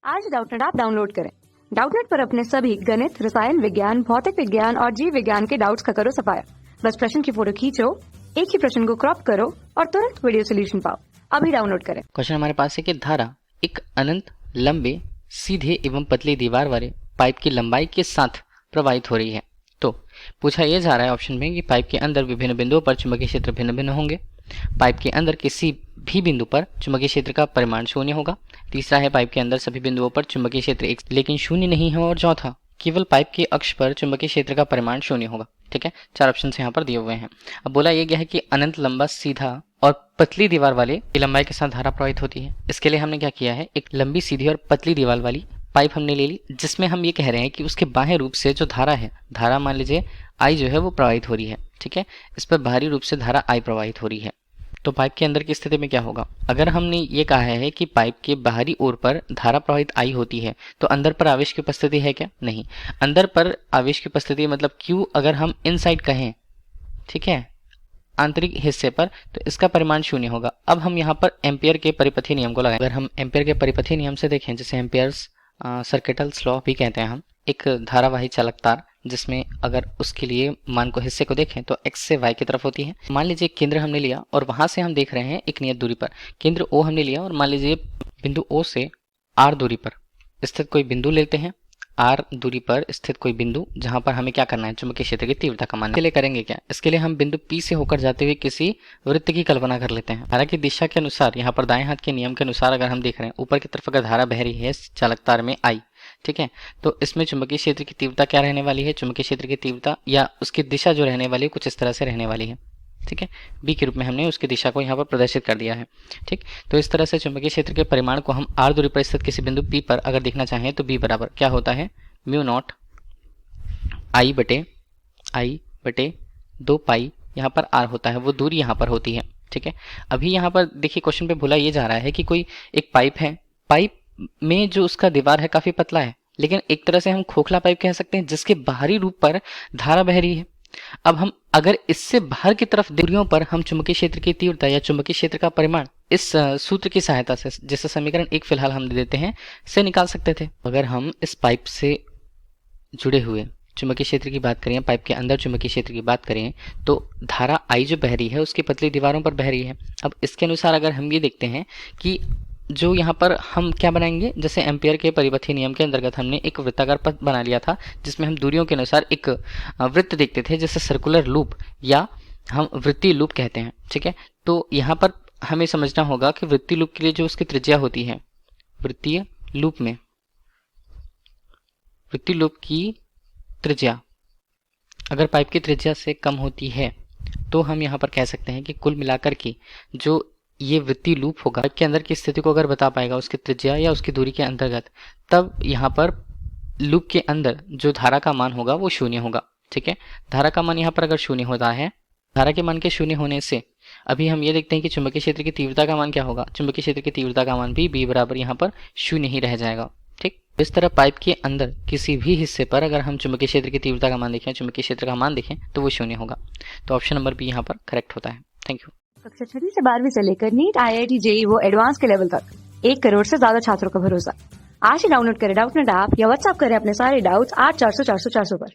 आज Doubtnut app download करें। Doubtnut पर अपने सभी गणित, रसायन विज्ञान, भौतिक विज्ञान और जीव विज्ञान के डाउट्स का करो सफाया। बस प्रश्न की फोटो खींचो, एक ही प्रश्न को क्रॉप करो और तुरंत वीडियो सोल्यूशन पाओ। अभी डाउनलोड करें। क्वेश्चन हमारे पास है कि धारा एक अनंत लंबे सीधे एवं पतली दीवार वाले पाइप की लंबाई के साथ प्रवाहित हो रही है। तो पूछा यह जा रहा है ऑप्शन में कि पाइप के अंदर विभिन्न बिंदुओं पर चुंबकीय क्षेत्र भिन्न भिन्न होंगे। पाइप के अंदर किसी भी बिंदु पर चुंबकीय क्षेत्र का परिमाण शून्य होगा। तीसरा है पाइप के अंदर सभी बिंदुओं पर चुंबकीय क्षेत्र एक लेकिन शून्य नहीं है। और चौथा केवल पाइप के अक्ष पर चुंबकीय क्षेत्र का परिमाण शून्य होगा। ठीक है, चार ऑप्शन यहाँ पर दिए हुए हैं। अब बोला यह गया है कि अनंत लंबा सीधा और पतली दीवार वाले की लंबाई के साथ धारा प्रवाहित होती है। इसके लिए हमने क्या किया है, एक लंबी सीधी और पतली दीवार वाली पाइप हमने ले ली, जिसमें हम ये कह रहे हैं कि उसके बाह्य रूप से जो धारा है, धारा मान लीजिए आई जो है वो प्रवाहित हो रही है। ठीक है, इस पर बाहरी रूप से धारा आई प्रवाहित हो रही है। तो पाइप के अंदर की स्थिति में क्या होगा, अगर हमने ये कहा है कि पाइप के बाहरी ओर पर धारा प्रवाहित आई होती है तो अंदर पर आवेश की उपस्थिति है क्या? नहीं। अंदर पर आवेश की उपस्थिति मतलब क्यू अगर हम इनसाइड कहें, ठीक है, आंतरिक हिस्से पर, तो इसका परिमाण शून्य होगा। अब हम यहाँ पर एम्पियर के परिपथीय नियम को लगाएं। अगर हम एम्पियर के परिपथीय नियम से देखें, जैसे एम्पियर्स सर्किटल लॉ भी कहते हैं हम, एक धारावाही चालक तार जिसमें अगर उसके लिए मान को हिस्से को देखें तो x से y की तरफ होती है। मान लीजिए केंद्र हमने लिया और वहां से हम देख रहे हैं एक नियत दूरी पर केंद्र O हमने लिया और मान लीजिए बिंदु O से r दूरी पर स्थित कोई बिंदु लेते हैं, r दूरी पर स्थित कोई बिंदु जहां पर हमें क्या करना है, चुंबकीय क्षेत्र की तीव्रता का मान। इसके लिए करेंगे क्या, इसके लिए हम बिंदु P से होकर जाते हुए किसी वृत्त की कल्पना कर लेते हैं। धारा की दिशा के अनुसार यहाँ पर दाएं हाथ के नियम के अनुसार अगर हम देख रहे हैं ऊपर की तरफ अगर धारा बह रही है चालक तार में I, ठीक है, तो इसमें चुंबकीय क्षेत्र की तीव्रता क्या रहने वाली है, चुंबकीय क्षेत्र की तीव्रता या उसकी दिशा जो रहने वाली है कुछ इस तरह से रहने वाली है। ठीक है, बी के रूप में हमने उसकी दिशा को यहाँ पर प्रदर्शित कर दिया है। ठीक, तो इस तरह से चुंबकीय क्षेत्र के परिमाण को हम r दूरी पर स्थित किसी बिंदु P पर अगर देखना चाहें तो B बराबर क्या होता है, म्यू नॉट I बटे 2 पाई, यहाँ पर r होता है, वो दूरी यहाँ पर होती है। ठीक है, अभी यहाँ पर देखिए क्वेश्चन पे बोला ये जा रहा है कि कोई एक पाइप है, पाइप में जो उसका दीवार है काफी पतला है, लेकिन एक तरह से हम खोखला पाइप कह सकते हैं जिसके बाहरी रूप पर धारा बह रही है। अब हम अगर इससे बाहर की तरफ दूरियों पर हम चुंबकीय क्षेत्र की तीव्रता या चुंबकीय क्षेत्र का परिमाण इस सूत्र की सहायता से, जिसे समीकरण 1 फिलहाल हम दे देते हैं, से निकाल सकते थे। अगर हम इस पाइप से जुड़े हुए चुंबकीय क्षेत्र की बात करें, पाइप के अंदर चुंबकीय क्षेत्र की बात करें, तो धारा आई जो बह रही है उसकी पतली दीवारों पर बह रही है। अब इसके अनुसार अगर हम ये देखते हैं कि जो यहाँ पर हम क्या बनाएंगे, जैसे एम्पियर के परिपथीय नियम के अंतर्गत हमने एक वृत्ताकार पथ बना लिया था जिसमें हम दूरियों के अनुसार एक वृत्त देखते थे, जैसे सर्कुलर लूप या हम वृत्तीय लूप कहते हैं। ठीक है, तो यहाँ पर हमें समझना होगा कि वृत्तीय लूप के लिए जो उसकी त्रिज्या होती है, वृत्तीय लूप में वृत्तीय लूप की त्रिज्या अगर पाइप की त्रिज्या से कम होती है तो हम यहाँ पर कह सकते हैं कि कुल मिलाकर के जो ये वृत्तीय लूप होगा पाइप के अंदर की स्थिति को अगर बता पाएगा उसकी त्रिज्या या उसकी दूरी के अंतर्गत, तब यहाँ पर लूप के अंदर जो धारा का मान होगा वो शून्य होगा। ठीक है, धारा का मान यहाँ पर अगर शून्य होता है, धारा के मान के शून्य होने से अभी हम ये देखते हैं कि चुंबकीय क्षेत्र की तीव्रता का मान क्या होगा, चुंबकीय क्षेत्र की तीव्रता का मान भी B बराबर यहाँ पर शून्य ही रह जाएगा। ठीक, इस तरह पाइप के अंदर किसी भी हिस्से पर अगर हम चुंबकीय क्षेत्र की तीव्रता का मान देखें, चुंबकीय क्षेत्र का मान देखें, तो वो शून्य होगा। तो ऑप्शन नंबर बी यहाँ पर करेक्ट होता है। Thank you. कक्षा 6 से 12वीं से लेकर नीट, IIT, JEE वो एडवांस के लेवल तक 1 करोड़ से ज्यादा छात्रों का भरोसा। आज ही डाउनलोड करें डाउटनेट ऐप या व्हाट्सएप करें अपने सारे डाउट्स 8400 400 400 पर।